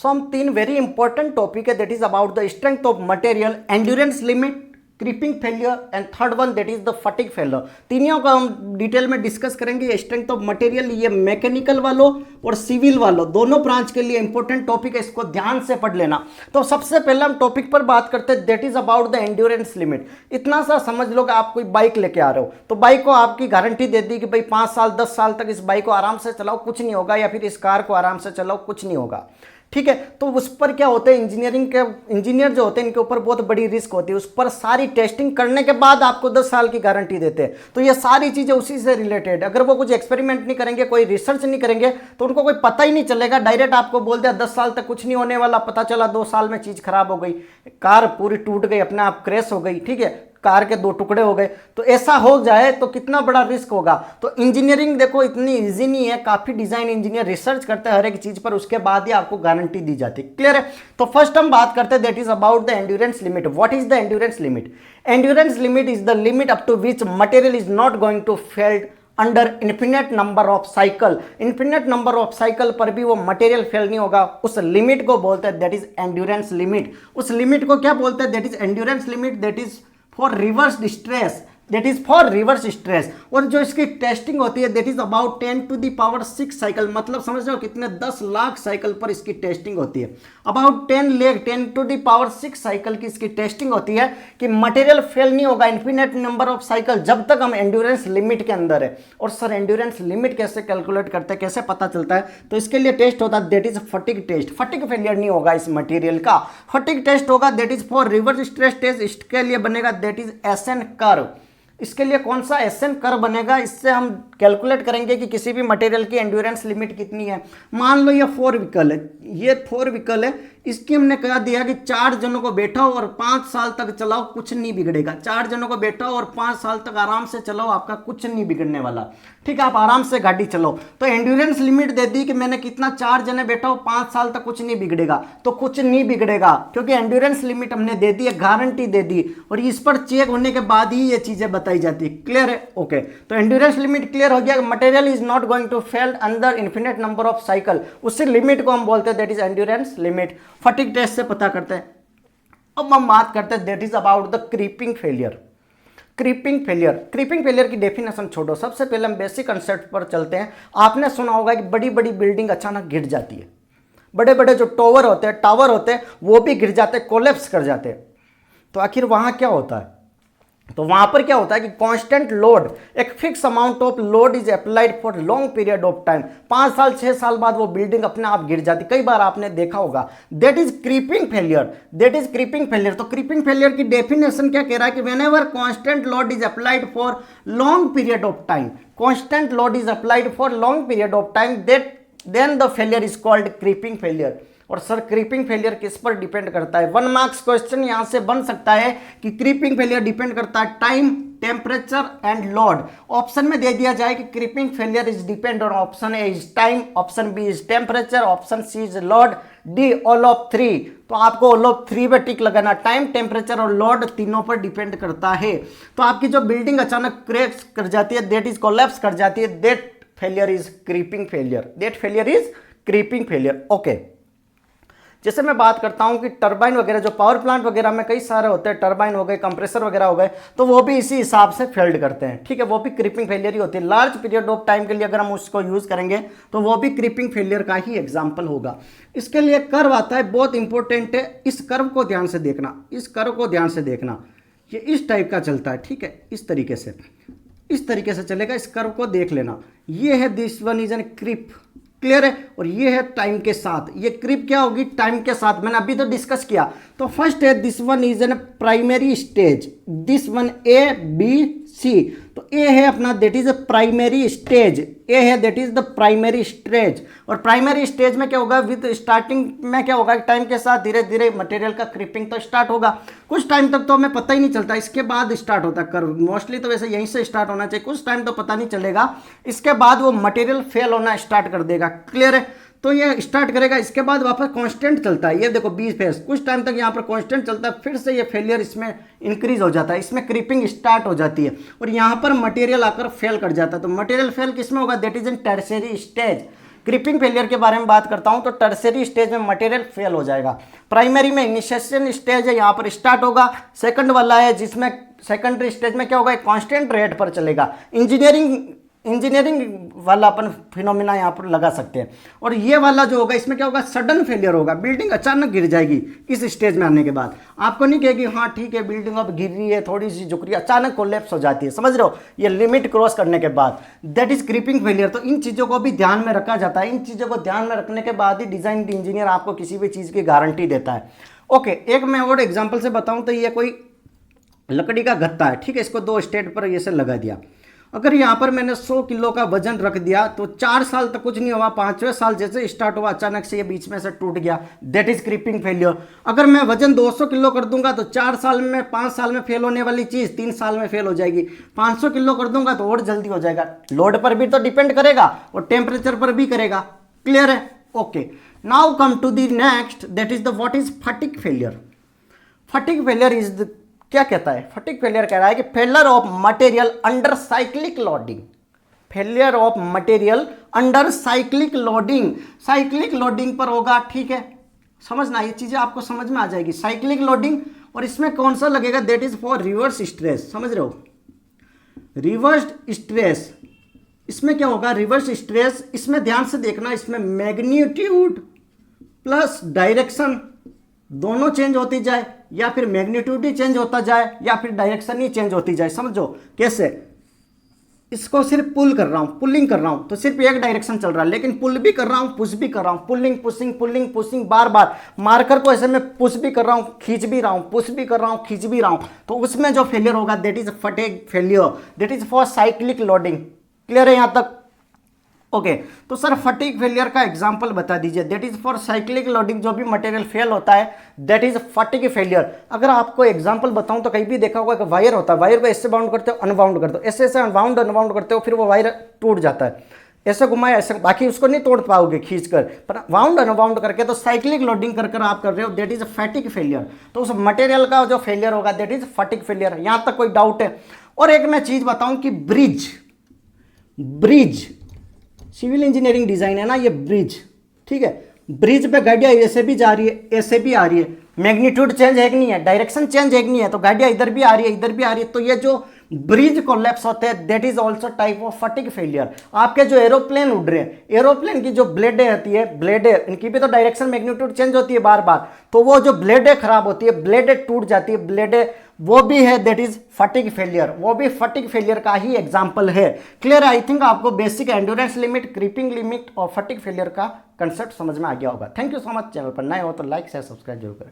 सो हम तीन very important topic है, that is about the strength of material, endurance limit, creeping failure and third one that is the fatigue failure. तीनों का हम detail में discuss करेंगे। स्ट्रेंथ ऑफ मटेरियल ये मैकेनिकल वालों और सिविल वालों दोनों ब्रांच के लिए इंपॉर्टेंट टॉपिक है, इसको ध्यान से पढ़ लेना। तो सबसे पहले हम टॉपिक पर बात करते हैं that is about the endurance limit. इतना सा समझ लो कि आप कोई बाइक लेके आ रहे हो, तो बाइक को आपकी गारंटी दे दी कि भाई 5 साल 10 साल तक इस बाइक को आराम से चलाओ कुछ नहीं होगा, या फिर इस कार को आराम से चलाओ कुछ नहीं होगा, ठीक है। तो उस पर क्या होता है, इंजीनियर जो होते हैं इनके ऊपर बहुत बड़ी रिस्क होती है, उस पर सारी टेस्टिंग करने के बाद आपको 10 साल की गारंटी देते हैं। तो ये सारी चीजें उसी से रिलेटेड, अगर वो कुछ एक्सपेरिमेंट नहीं करेंगे, कोई रिसर्च नहीं करेंगे, तो उनको कोई पता ही नहीं चलेगा। डायरेक्ट आपको बोल दिया 10 साल तक कुछ नहीं होने वाला, पता चला 2 साल में चीज खराब हो गई, कार पूरी टूट गई, अपने आप क्रैश हो गई, ठीक है, कार के 2 टुकड़े हो गए। तो ऐसा हो जाए तो कितना बड़ा रिस्क होगा। तो इंजीनियरिंग देखो इतनी इजी नहीं है, काफी डिजाइन इंजीनियर रिसर्च करते हैं हर एक चीज पर, उसके बाद ही आपको गारंटी दी जाती है। क्लियर है। तो फर्स्ट हम बात करते हैं that is about the endurance limit. What is the endurance limit? Endurance limit is the limit up to which material is not going to fail under infinite number of cycle. Infinite number of cycle पर भी वो material fail नहीं होगा, उस limit को बोलते हैं that is endurance limit. उस लिमिट को क्या बोलते हैं? That is endurance limit, that is for reverse stress, that is for reverse stress. और जो इसकी टेस्टिंग होती है that is about 10 to the power 6 cycle, मतलब समझ रहे हो कितने 10 लाख साइकिल पर इसकी टेस्टिंग होती है। About 10 to the power 6 cycle की इसकी टेस्टिंग होती है कि मटेरियल फेल नहीं होगा इन्फिनिट नंबर ऑफ साइकिल, जब तक हम एंड्योरेंस लिमिट के अंदर है। और सर एंड्योरेंस लिमिट कैसे कैलकुलेट करते हैं, कैसे पता चलता है? तो इसके लिए टेस्ट होता है that is fatigue test. Fatigue failure नहीं होगा इस मटेरियल का, फटिग टेस्ट होगा that is for reverse stress test. इसके लिए बनेगा दैट इज एसएन कर्व। इसके लिए कौन सा एसएन कर्व बनेगा? इससे हम कैलकुलेट करेंगे कि किसी भी मटेरियल की एंड्योरेंस लिमिट कितनी है। मान लो ये 4 व्हीकल है, ये 4 व्हीकल है, इसकी हमने कहा दिया कि 4 जनों को बैठाओ और 5 साल तक चलाओ, कुछ नहीं बिगड़ेगा। 4 जनों को बैठाओ और 5 साल तक आराम से चलाओ, आपका कुछ नहीं बिगड़ने वाला, ठीक है, आप आराम से गाड़ी चलाओ। तो एंड्योरेंस लिमिट दे दी कि मैंने कितना, 4 जने बैठाओ 5 साल तक कुछ नहीं बिगड़ेगा, तो कुछ नहीं बिगड़ेगा क्योंकि एंड्योरेंस लिमिट हमने दे दी है, गारंटी दे दी, और इस पर चेक होने के बाद ही ये चीजें बताई जाती है। क्लियर है? ओके। तो एंड्योरेंस लिमिट क्लियर हो गया, material is not going to fail under infinite number of cycle, उसी लिमिट को हम बोलते हैं that is endurance limit. Fatigue test से पता करते हैं। अब हम बात करते हैं that is about the creeping failure. Creeping failure की डेफिनेशन छोड़ो, सबसे पहले हम बेसिक कंसेप्ट पर चलते हैं। आपने सुना होगा कि बड़ी बड़ी बिल्डिंग अचानक गिर जाती है, बड़े बड़े जो टावर होते हैं वो भी गिर जाते हैं, कोलैप्स कर जाते हैं। तो आखिर वहां क्या होता है? तो वहां पर क्या होता है कि कांस्टेंट लोड, एक fix amount of load is applied for long period of time. 5 साल 6 साल बाद वो बिल्डिंग अपने आप गिर जाती, कई बार आपने देखा होगा। That is creeping failure. तो क्रीपिंग फेलियर की डेफिनेशन क्या कह रहा है कि whenever constant load is applied for long period of time, constant load is applied for long period of time, then the failure is called creeping failure. और sir creeping failure किस पर depend करता है? 1 मार्क्स क्वेश्चन यहां से बन सकता है कि क्रीपिंग फेलियर डिपेंड करता है time, temperature and load. Option में दे दिया जाए कि creeping failure is depend on option A is time, option B is temperature, option C is load, D all of 3। तो आपको ऑल ऑफ 3 पे टिक लगाना, टाइम, टेम्परेचर और लोड तीनों पर डिपेंड करता है। तो आपकी जो बिल्डिंग अचानक क्रैश कर जाती है, दैट इज कोलैप्स कर जाती है, that failure is creeping failure. Okay. जैसे मैं बात करता हूं कि टरबाइन वगैरह, जो पावर प्लांट वगैरह में कई सारे होते हैं, टरबाइन हो गए, कंप्रेसर वगैरह हो गए, तो वो भी इसी हिसाब से फेल्ड करते हैं, ठीक है, वो भी क्रीपिंग फेलियर ही होती है। लार्ज पीरियड ऑफ टाइम के लिए अगर हम उसको यूज करेंगे तो वो भी क्रीपिंग फेलियर का ही एग्जाम्पल होगा। इसके लिए कर्व आता है, बहुत इंपॉर्टेंट है, इस कर्व को ध्यान से देखना, ये इस टाइप का चलता है, ठीक है, इस तरीके से चलेगा, इस कर्व को देख लेना। ये है this one is an creep, clear है, और ये है टाइम के साथ, ये क्रीप क्या होगी? टाइम के साथ, मैंने अभी तो डिस्कस किया। तो फर्स्ट है this one is an primary stage, this one A B C. तो ए है अपना that is a primary stage, A है that is the primary stage. और प्राइमरी स्टेज में क्या होगा? विद स्टार्टिंग में क्या होगा? टाइम के साथ धीरे धीरे मटेरियल का क्रीपिंग तो स्टार्ट होगा, कुछ टाइम तक तो हमें पता ही नहीं चलता, इसके बाद स्टार्ट होता है कर्व। मोस्टली तो वैसे यहीं से स्टार्ट होना चाहिए, कुछ टाइम तो पता नहीं चलेगा, इसके बाद वो मटेरियल फेल होना स्टार्ट कर देगा। क्लियर है? तो ये स्टार्ट करेगा, इसके बाद वापस कांस्टेंट चलता है, ये देखो बी फेस, कुछ टाइम तक यहाँ पर कांस्टेंट चलता है, फिर से ये फेलियर इसमें इंक्रीज हो जाता है, इसमें क्रीपिंग स्टार्ट हो जाती है और यहाँ पर मटेरियल आकर फेल कर जाता है। तो मटेरियल फेल किस में होगा? That is in tertiary stage. Creeping failure के बारे में बात करता हूं तो टर्सरी स्टेज में मटेरियल फेल हो जाएगा। प्राइमरी में इनिशिएशन स्टेज है, यहाँ पर स्टार्ट होगा। सेकंड वाला है जिसमें सेकेंडरी स्टेज में क्या होगा, एक कांस्टेंट रेट पर चलेगा। इंजीनियरिंग वाला अपन फिनोमिना यहाँ पर लगा सकते हैं। और ये वाला जो होगा इसमें क्या होगा, सडन फेलियर होगा, बिल्डिंग अचानक गिर जाएगी इस स्टेज में आने के बाद। आपको नहीं कहेगी हाँ ठीक है बिल्डिंग अब गिर रही है, थोड़ी सी झुक रही है, अचानक कोलैप्स हो जाती है, समझ रहे हो, ये लिमिट क्रॉस करने के बाद, दैट इज क्रीपिंग फेलियर। तो इन चीज़ों को भी ध्यान में रखा जाता है। इन चीज़ों को ध्यान में रखने के बाद ही डिजाइन इंजीनियर आपको किसी भी चीज़ की गारंटी देता है। ओके, एक मैं और एग्जाम्पल से बताऊँ तो ये कोई लकड़ी का गत्ता है, ठीक है, इसको 2 स्टेट पर ये से लगा दिया। अगर यहाँ पर मैंने 100 किलो का वजन रख दिया तो 4 साल तक कुछ नहीं हुआ, 5वें साल जैसे स्टार्ट हुआ अचानक से ये बीच में से टूट गया, दैट इज क्रीपिंग फेलियर। अगर मैं वजन 200 किलो कर दूंगा तो 4 साल में 5 साल में फेल होने वाली चीज़ 3 साल में फेल हो जाएगी। 500 किलो कर दूंगा तो और जल्दी हो जाएगा। लोड पर भी तो डिपेंड करेगा और टेम्परेचर पर भी करेगा। क्लियर है? Okay, now come to the next, that is the what is fatigue failure. Fatigue failure is the, क्या कहता है, फटिग फेलियर कह रहा है कि failure of material under cyclic loading. Failure of material under cyclic loading, cyclic loading पर होगा, ठीक है, समझना, ये चीजें आपको समझ में आ जाएगी। साइक्लिक लोडिंग, और इसमें कौन सा लगेगा, that is for reverse stress, समझ रहे हो, रिवर्स स्ट्रेस। इसमें क्या होगा, रिवर्स स्ट्रेस, इसमें ध्यान से देखना, इसमें मैग्नीट्यूड प्लस डायरेक्शन दोनों चेंज होती जाए, या फिर मैग्नीट्यूड ही चेंज होता जाए, या फिर डायरेक्शन ही चेंज होती जाए। समझो कैसे, इसको सिर्फ पुल कर रहा हूं, पुलिंग कर रहा हूं तो सिर्फ एक डायरेक्शन चल रहा है, लेकिन पुल भी कर रहा हूं, पुश भी कर रहा हूं, पुलिंग पुशिंग पुलिंग पुशिंग, बार बार मार्कर को ऐसे में पुश भी कर रहा हूं, खींच भी रहा हूं, पुश भी कर रहा हूं, खींच भी रहा हूं, तो उसमें जो फेलियर होगा that is fatigue failure, that is for cyclic loading. Clear है यहां तक? ओके, तो सर फटिग फेलियर का एग्जांपल बता दीजिए। That is for cyclic loading, जो भी मटेरियल फेल होता है दैट इज फटिग फेलियर। अगर आपको एग्जांपल बताऊं तो कहीं भी देखा होगा कि वायर होता है, वायर को ऐसे बाउंड करते हो, अनबाउंड कर दो, ऐसे ऐसे अनबाउंड करते हो, फिर वो वायर टूट जाता है, ऐसे घुमाए ऐसे, बाकी उसको नहीं तोड़ पाओगे खींचकर, पर वाउंड अनबाउंड करके तो साइक्लिक लोडिंग कर कर आप कर रहे हो, दैट इज फटिग फेलियर। तो उस मटेरियल का जो फेलियर होगा दैट इज फटिग फेलियर। यहां तक कोई डाउट है? और एक मैं चीज बताऊं कि ब्रिज सिविल इंजीनियरिंग डिजाइन है ना, ये ब्रिज, ठीक है, ब्रिज पे गाड़ियां ऐसे भी जा रही है, ऐसे भी आ रही है, मैग्नीट्यूड चेंज है कि नहीं है, डायरेक्शन चेंज है कि नहीं है, तो गाड़ियां इधर भी आ रही है, इधर भी आ रही है, तो ये जो ब्रिज कोलैप्स होते हैं that is also type of fatigue failure. आपके जो एरोप्लेन उड़ रहे हैं, एरोप्लेन की जो ब्लेडें होती है, ब्लेडें, इनकी भी तो डायरेक्शन मैग्नीट्यूड चेंज होती है बार बार, तो वो जो ब्लेडें खराब होती है, ब्लेडें टूट जाती है, ब्लेडें, वो भी है दैट इज फटिग फेलियर, वो भी फटिग फेलियर का ही एग्जांपल है। क्लियर? आई थिंक आपको basic endurance limit, creeping limit और फटिग फेलियर का कंसेप्ट समझ में आ गया होगा। Thank you so much. Channel पर नए हो तो लाइक शेयर सब्सक्राइब जरूर करें।